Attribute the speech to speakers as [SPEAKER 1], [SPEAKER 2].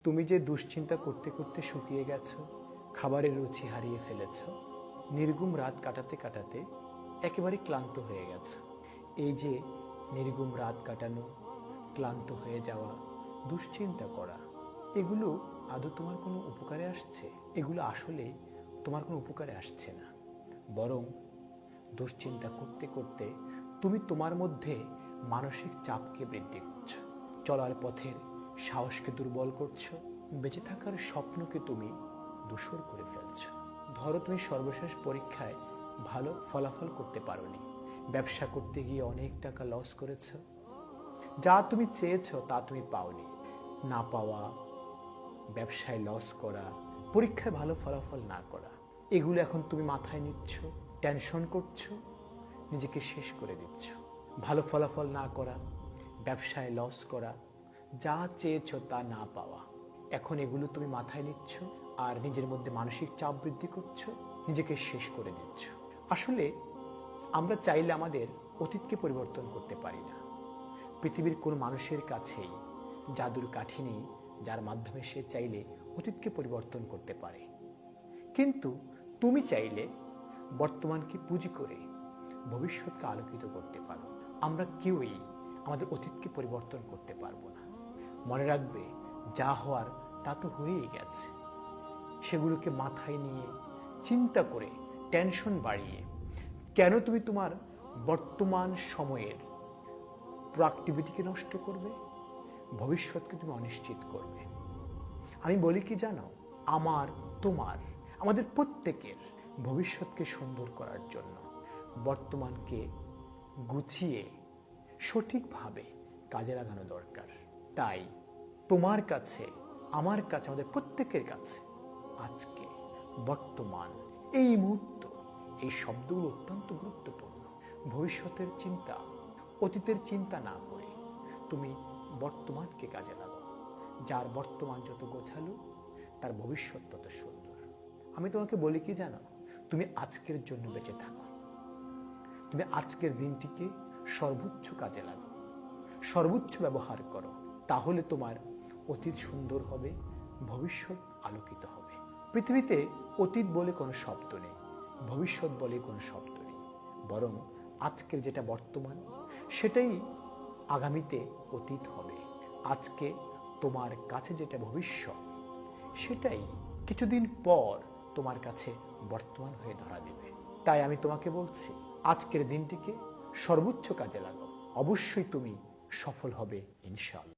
[SPEAKER 1] তুমি যে দুশ্চিন্তা করতে করতে শুকিয়ে গেছো, খাবারের রুচি হারিয়ে ফেলেছ, নির্গুম রাত কাটাতে কাটাতে একেবারে ক্লান্ত হয়ে গেছো। এই যে নির্গুম রাত কাটানো, ক্লান্ত হয়ে যাওয়া, দুশ্চিন্তা করা, এগুলো আদৌ তোমার কোনো উপকারে আসছে? এগুলো আসলে তোমার কোনো উপকারে আসছে না, বরং দুশ্চিন্তা করতে করতে তুমি তোমার মধ্যে মানসিক চাপকে বৃদ্ধি করছো, চলার পথের সাহসকে দুর্বল করছো, বেঁচে থাকার স্বপ্নকে তুমি ধূসর করে ফেলছো। ধরো তুমি সর্বশেষ পরীক্ষায় ভালো ফলাফল করতে পারোনি, ব্যবসা করতে গিয়ে অনেক টাকা লস করেছ, যা তুমি চেয়েছো তা তুমি পাওনি। না পাওয়া, ব্যবসায় লস করা, পরীক্ষায় ভালো ফলাফল না করা, এগুলো এখন তুমি মাথায় নিচ্ছ, টেনশন করছো, নিজেকে শেষ করে দিচ্ছ। ভালো ফলাফল না করা, ব্যবসায় লস করা, যা চেয়েছো তা না পাওয়া, এখন এগুলো তুমি মাথায় নিচ্ছ আর নিজের মধ্যে মানসিক চাপ বৃদ্ধি করছো, নিজেকে শেষ করে দিচ্ছ। আসলে আমরা চাইলে আমাদের অতীতকে পরিবর্তন করতে পারি না। পৃথিবীর কোনো মানুষের কাছেই জাদুর কাঠি নেই যার মাধ্যমে সে চাইলে অতীতকে পরিবর্তন করতে পারে। কিন্তু তুমি চাইলে বর্তমানকে পুঁজি করে ভবিষ্যৎকে আলোকিত করতে পারো। আমরা কেউই আমাদের অতীতকে পরিবর্তন করতে পারবো না। মনে রাখবে, যা হওয়ার তা তো হয়েই গেছে। সেগুলোকে মাথায় নিয়ে চিন্তা করে টেনশন বাড়িয়ে কেন তুমি তোমার বর্তমান সময়ের প্রোডাক্টিভিটিকে নষ্ট করবে, ভবিষ্যৎকে তুমি অনিশ্চিত করবে? আমি বলি কি জানো, আমার, তোমার, আমাদের প্রত্যেকের ভবিষ্যৎকে সুন্দর করার জন্য বর্তমানকে গুছিয়ে সঠিকভাবে কাজে লাগানো দরকার। তাই তোমার কাছে, আমার কাছে, আমাদের প্রত্যেকের কাছে আজকে, বর্তমান, এই মুহূর্ত, এই শব্দগুলো অত্যন্ত গুরুত্বপূর্ণ। ভবিষ্যতের চিন্তা, অতীতের চিন্তা না করে তুমি বর্তমানকে কাজে লাগাও। যার বর্তমান যত গোছালো, তার ভবিষ্যৎ তত সুন্দর। আমি তোমাকে বলি কি জানো, তুমি আজকের জন্য বেঁচে থাকো। তুমি আজকের দিনটিকে সর্বোচ্চ কাজে লাগাও, সর্বোচ্চ ব্যবহার করো। তাহলে তোমার অতীত সুন্দর হবে, ভবিষ্যৎ আলোকিত হবে। পৃথিবীতে অতীত বলে কোনো শব্দ নেই, ভবিষ্যৎ বলে কোনো শব্দ নেই, বরং আজকের যেটা বর্তমান, সেটাই আগামীতে অতীত হবে। আজকে তোমার কাছে যেটা ভবিষ্যৎ, সেটাই কিছুদিন পর তোমার কাছে বর্তমান হয়ে ধরা দেবে। তাই আমি তোমাকে বলছি, আজকের দিনটিকে সর্বোচ্চ কাজে লাগাও। অবশ্যই তুমি সফল হবে, ইনশাআল্লাহ।